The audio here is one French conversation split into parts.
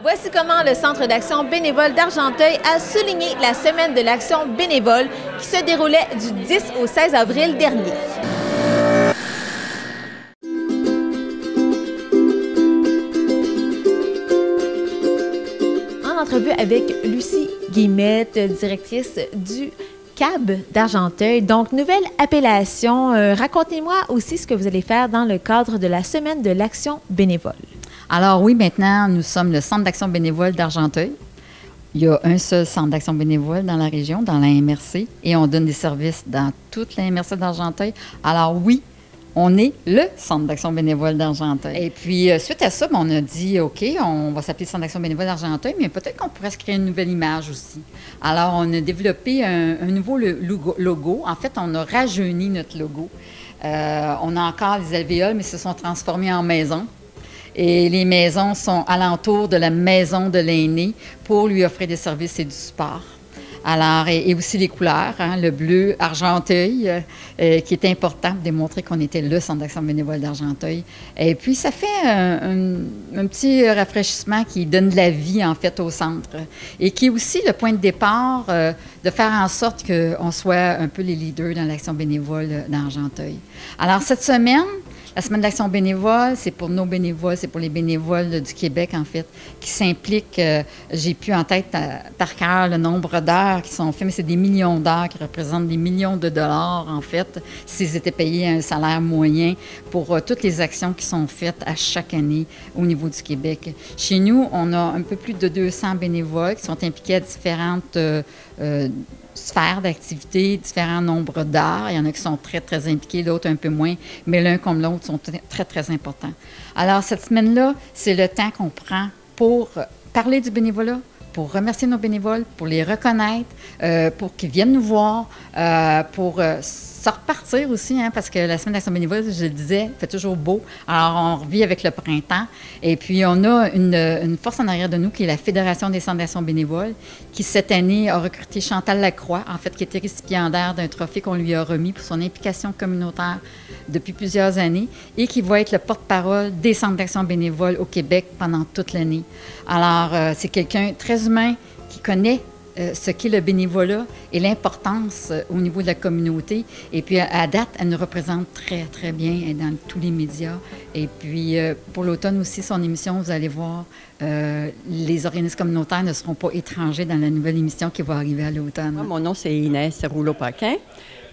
Voici comment le Centre d'action bénévole d'Argenteuil a souligné la Semaine de l'action bénévole qui se déroulait du 10 au 16 avril dernier. En entrevue avec Lucie Guillemette, directrice du CAB d'Argenteuil. Donc, nouvelle appellation. Racontez-moi aussi ce que vous allez faire dans le cadre de la Semaine de l'action bénévole. Alors oui, maintenant, nous sommes le Centre d'action bénévole d'Argenteuil. Il y a un seul centre d'action bénévole dans la région, dans la MRC, et on donne des services dans toute la MRC d'Argenteuil. Alors oui, on est le Centre d'action bénévole d'Argenteuil. Et puis, suite à ça, on a dit, OK, on va s'appeler Centre d'action bénévole d'Argenteuil, mais peut-être qu'on pourrait se créer une nouvelle image aussi. Alors, on a développé un nouveau logo. En fait, on a rajeuni notre logo. On a encore des alvéoles, mais se sont transformés en maisons. Et les maisons sont alentour de la maison de l'aîné pour lui offrir des services et du support. Alors, et aussi les couleurs, le bleu Argenteuil, qui est important pour démontrer qu'on était le Centre d'action bénévole d'Argenteuil. Et puis, ça fait un petit rafraîchissement qui donne de la vie, en fait, au centre. Et qui est aussi le point de départ de faire en sorte qu'on soit un peu les leaders dans l'action bénévole d'Argenteuil. Alors, cette semaine, la Semaine d'action bénévole, c'est pour nos bénévoles, c'est pour les bénévoles du Québec, en fait, qui s'impliquent. J'ai plus en tête par cœur le nombre d'heures qui sont faites, mais c'est des millions d'heures qui représentent des millions de dollars, en fait, s'ils étaient payés un salaire moyen pour toutes les actions qui sont faites à chaque année au niveau du Québec. Chez nous, on a un peu plus de 200 bénévoles qui sont impliqués à différentes sphères d'activité, différents nombres d'heures. Il y en a qui sont très, très impliqués, d'autres un peu moins, mais l'un comme l'autre sont très, très importants. Alors, cette semaine-là, c'est le temps qu'on prend pour parler du bénévolat, pour remercier nos bénévoles, pour les reconnaître, pour qu'ils viennent nous voir, pour se repartir aussi, parce que la Semaine d'action bénévole, je le disais, fait toujours beau. Alors, on revit avec le printemps. Et puis, on a une force en arrière de nous qui est la Fédération des centres d'action bénévole, qui, cette année, a recruté Chantal Lacroix, en fait, qui était récipiendaire d'un trophée qu'on lui a remis pour son implication communautaire depuis plusieurs années et qui va être le porte-parole des centres d'action bénévole au Québec pendant toute l'année. Alors, c'est quelqu'un très humain qui connaît ce qu'est le bénévolat et l'importance au niveau de la communauté. Et puis, à date, elle nous représente très, très bien dans tous les médias. Et puis, pour l'automne aussi, son émission, vous allez voir, les organismes communautaires ne seront pas étrangers dans la nouvelle émission qui va arriver à l'automne. Moi, mon nom, c'est Inès Rouleau-Paquin.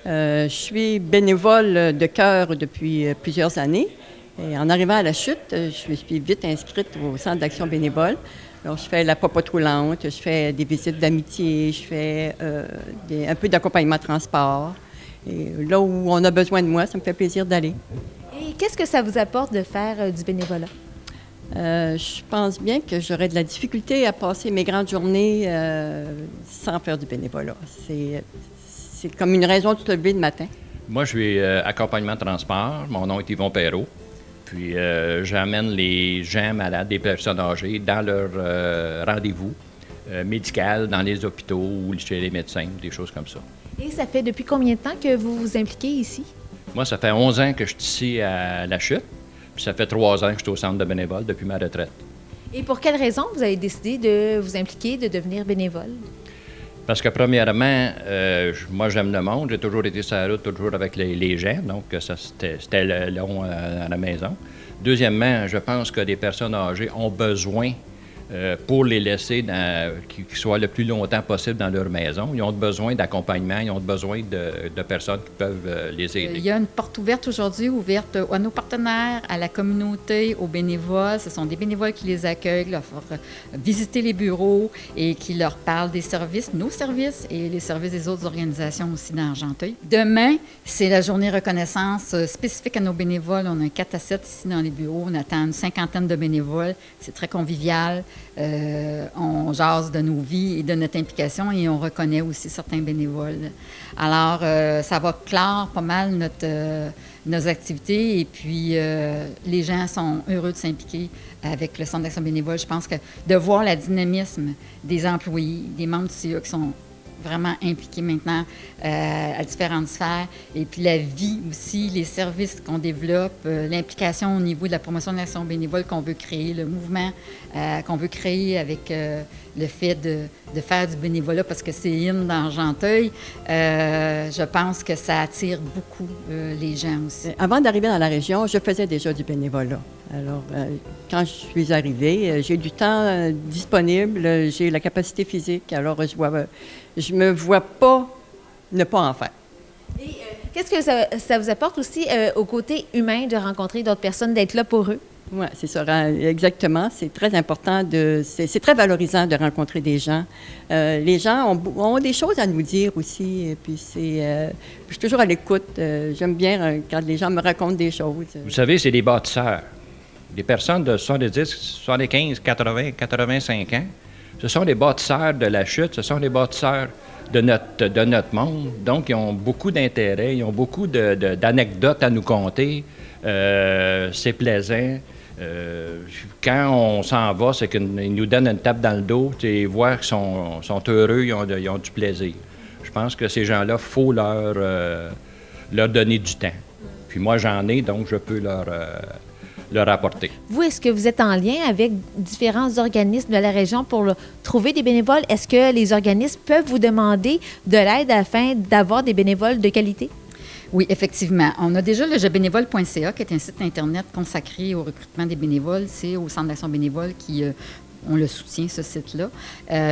Je suis bénévole de cœur depuis plusieurs années. Et en arrivant à la chute, je me suis vite inscrite au Centre d'action bénévole. Alors, je fais la popote roulante, je fais des visites d'amitié, je fais un peu d'accompagnement transport. Et là où on a besoin de moi, ça me fait plaisir d'aller. Et qu'est-ce que ça vous apporte de faire du bénévolat? Je pense bien que j'aurais de la difficulté à passer mes grandes journées sans faire du bénévolat. C'est comme une raison de se lever le matin. Moi, je suis accompagnement transport. Mon nom est Yvon Perrault. Puis, j'amène les gens malades, des personnes âgées, dans leur rendez-vous médical, dans les hôpitaux ou chez les médecins, des choses comme ça. Et ça fait depuis combien de temps que vous vous impliquez ici? Moi, ça fait 11 ans que je suis ici à La Chute. Puis, ça fait 3 ans que je suis au centre de bénévole depuis ma retraite. Et pour quelle raison vous avez décidé de vous impliquer, de devenir bénévole? Parce que, premièrement, moi, j'aime le monde. J'ai toujours été sur la route, toujours avec les gens. Donc, ça, c'était long à la maison. Deuxièmement, je pense que des personnes âgées ont besoin, pour les laisser qu'ils soient le plus longtemps possible dans leur maison, ils ont besoin d'accompagnement, ils ont besoin de personnes qui peuvent les aider. Il y a une porte ouverte aujourd'hui, ouverte à nos partenaires, à la communauté, aux bénévoles. Ce sont des bénévoles qui les accueillent, qui leur font visiter les bureaux et qui leur parlent des services, nos services et les services des autres organisations aussi dans Argenteuil. Demain, c'est la journée reconnaissance spécifique à nos bénévoles. On a un 4 à 7 ici dans les bureaux. On attend une 50aine de bénévoles. C'est très convivial. On jase de nos vies et de notre implication et on reconnaît aussi certains bénévoles. Alors, ça va clore pas mal nos activités et puis les gens sont heureux de s'impliquer avec le Centre d'action bénévole. Je pense que de voir le dynamisme des employés, des membres du CA qui sont vraiment impliqués maintenant à différentes sphères. Et puis la vie aussi, les services qu'on développe, l'implication au niveau de la promotion de l'action bénévole qu'on veut créer, le mouvement qu'on veut créer avec le fait de faire du bénévolat parce que c'est in dans Argenteuil, je pense que ça attire beaucoup les gens aussi. Avant d'arriver dans la région, je faisais déjà du bénévolat. Alors, quand je suis arrivée, j'ai du temps disponible, j'ai la capacité physique, alors je me vois pas ne pas en faire. Et qu'est-ce que ça vous apporte aussi au côté humain de rencontrer d'autres personnes, d'être là pour eux? Oui, c'est ça, exactement. C'est très important, c'est très valorisant de rencontrer des gens. Les gens ont des choses à nous dire aussi, et puis je suis toujours à l'écoute. J'aime bien quand les gens me racontent des choses. Vous savez, c'est des bâtisseurs. Des personnes de 70, 75, 80, 85 ans. Ce sont des bâtisseurs de la chute, ce sont des bâtisseurs de notre monde. Donc, ils ont beaucoup d'intérêt, ils ont beaucoup d'anecdotes à nous conter. C'est plaisant. Quand on s'en va, c'est qu'ils nous donnent une tape dans le dos et voir qu'ils sont heureux, ils ont du plaisir. Je pense que ces gens-là, il faut leur donner du temps. Puis moi, j'en ai, donc je peux leur apporter. Vous, est-ce que vous êtes en lien avec différents organismes de la région pour trouver des bénévoles? Est-ce que les organismes peuvent vous demander de l'aide afin d'avoir des bénévoles de qualité? Oui, effectivement. On a déjà le jebénévole.ca, qui est un site Internet consacré au recrutement des bénévoles. C'est au Centre d'action bénévole qui on le soutient, ce site-là.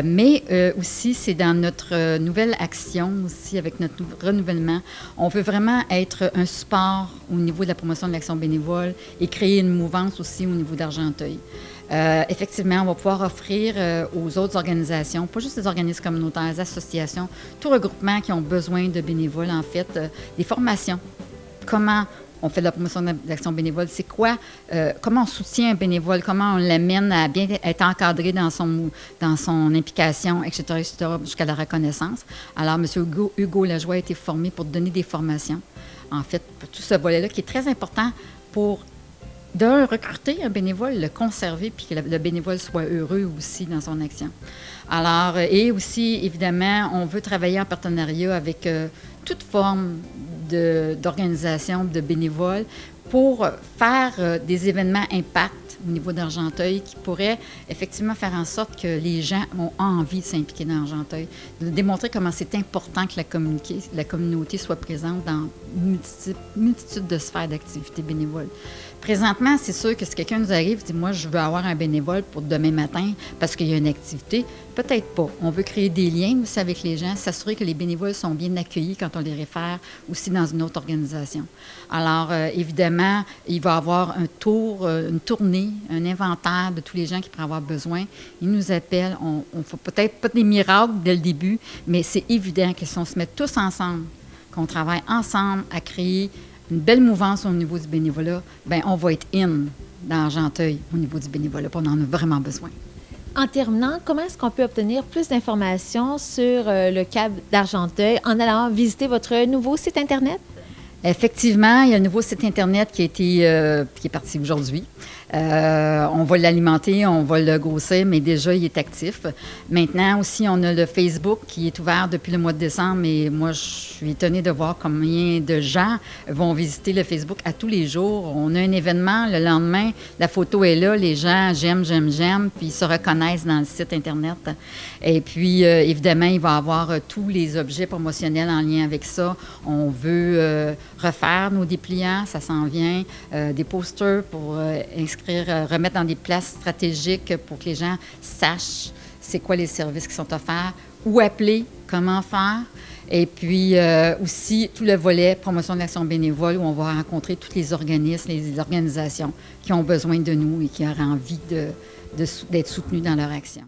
Mais aussi, c'est dans notre nouvelle action, aussi avec notre renouvellement. On veut vraiment être un support au niveau de la promotion de l'action bénévole et créer une mouvance aussi au niveau d'Argenteuil. Effectivement, on va pouvoir offrir aux autres organisations, pas juste les organismes communautaires, les associations, tout regroupement qui ont besoin de bénévoles, en fait, des formations. Comment on fait de la promotion de l'action bénévole? C'est quoi? Comment on soutient un bénévole? Comment on l'amène à bien être encadré dans son implication, etc., jusqu'à la reconnaissance? Alors, M. Hugo Lajoie a été formé pour donner des formations, en fait, pour tout ce volet-là, qui est très important pour recruter un bénévole, le conserver, puis que le bénévole soit heureux aussi dans son action. Alors, et aussi, évidemment, on veut travailler en partenariat avec toute forme d'organisation, de bénévoles, pour faire des événements impact au niveau d'Argenteuil qui pourraient effectivement faire en sorte que les gens ont envie de s'impliquer dans Argenteuil, de démontrer comment c'est important que la communauté soit présente dans multitude de sphères d'activités bénévoles. Présentement, c'est sûr que si quelqu'un nous arrive et dit « Moi, je veux avoir un bénévole pour demain matin parce qu'il y a une activité », peut-être pas. On veut créer des liens aussi avec les gens, s'assurer que les bénévoles sont bien accueillis quand on les réfère aussi dans une autre organisation. Alors, évidemment, il va y avoir un tour, une tournée, un inventaire de tous les gens qui pourraient avoir besoin. Ils nous appellent. On ne fait peut-être pas des miracles dès le début, mais c'est évident que si on se met tous ensemble, qu'on travaille ensemble à créer une belle mouvance au niveau du bénévolat, bien, on va être in dans Argenteuil au niveau du bénévolat. On en a vraiment besoin. En terminant, comment est-ce qu'on peut obtenir plus d'informations sur le CAB d'Argenteuil en allant visiter votre nouveau site Internet? Effectivement, il y a un nouveau site Internet qui est parti aujourd'hui. On va l'alimenter, on va le grossir, mais déjà, il est actif. Maintenant aussi, on a le Facebook qui est ouvert depuis le mois de décembre, et moi, je suis étonnée de voir combien de gens vont visiter le Facebook à tous les jours. On a un événement, le lendemain, la photo est là, les gens j'aime, puis ils se reconnaissent dans le site Internet. Et puis, évidemment, il va y avoir tous les objets promotionnels en lien avec ça. On veut refaire nos dépliants, ça s'en vient, des posters pour remettre dans des places stratégiques pour que les gens sachent c'est quoi les services qui sont offerts, où appeler, comment faire. Et puis aussi tout le volet promotion de l'action bénévole où on va rencontrer tous les organismes, les organisations qui ont besoin de nous et qui auraient envie d'être soutenus dans leur action.